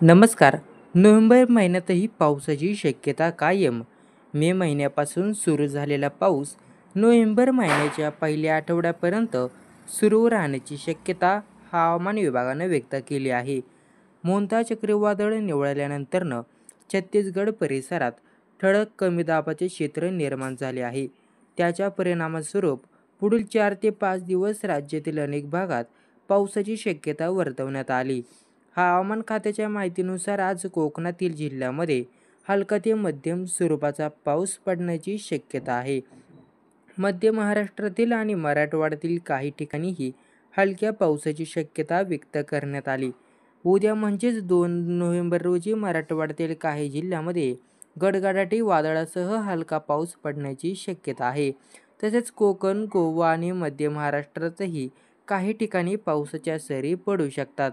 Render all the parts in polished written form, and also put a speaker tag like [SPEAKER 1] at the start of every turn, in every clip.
[SPEAKER 1] नमस्कार. नोव्हेंबर महिन्यातही पावसाची शक्यता कायम. मे महिन्यापासून सुरू झालेला पाऊस नोव्हेंबर महिन्याच्या पहिल्या आठवड्यापर्यंत सुरू राहण्याची शक्यता हवामान विभागानं व्यक्त केली आहे. मोंथा चक्रीवादळ निवळल्यानंतरनं छत्तीसगड परिसरात ठळक कमी दाबाचे क्षेत्र निर्माण झाले आहे. त्याच्या परिणामस्वरूप पुढील 4 ते 5 दिवस राज्यातील अनेक भागात पावसाची शक्यता वर्तवण्यात आली. हवामान खात्याच्या माहितीनुसार आज कोकणातील जिल्ह्यामध्ये हलका ते मध्यम स्वरूपाचा पाऊस पडण्याची शक्यता आहे. मध्य महाराष्ट्रातील आणि मराठवाड्यातील काही ठिकाणीही हलक्या पावसाची शक्यता व्यक्त करण्यात आली. उद्या म्हणजेच 2 नोव्हेंबर रोजी मराठवाड्यातील काही जिल्ह्यामध्ये गडगडाटी वादळासह हलका पाऊस पडण्याची शक्यता आहे. तसेच कोकण, गोवा आणि मध्य महाराष्ट्रातही काही ठिकाणी पावसाच्या सरी पडू शकतात.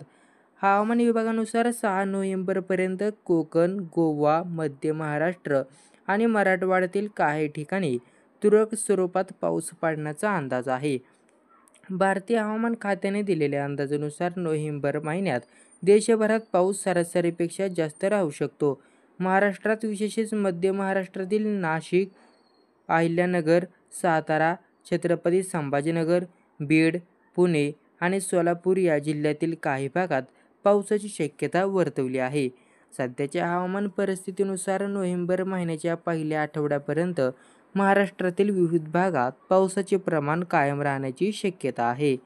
[SPEAKER 1] हवामान विभागानुसार 6 नोव्हेंबरपर्यंत कोकण, गोवा, मध्य महाराष्ट्र आणि मराठवाड्यातील काही ठिकाणी तुरळक स्वरूपात पाऊस पडण्याचा अंदाज आहे. भारतीय हवामान खात्याने दिलेल्या अंदाजानुसार नोव्हेंबर महिन्यात देशभरात पाऊस सरासरीपेक्षा जास्त राहू शकतो. महाराष्ट्रात विशेषतः मध्य महाराष्ट्रातील नाशिक, अहिल्यानगर, सातारा, छत्रपती संभाजीनगर, बीड, पुणे आणि सोलापूर या जिल्ह्यातील काही भागात पावसाची शक्यता वर्तवली आहे. सध्याच्या हवामान परिस्थितीनुसार नोव्हेंबर महिन्याच्या पहिल्या आठवड्यापर्यंत महाराष्ट्रातील विविध भागात पावसाचे प्रमाण कायम राहण्याची शक्यता आहे.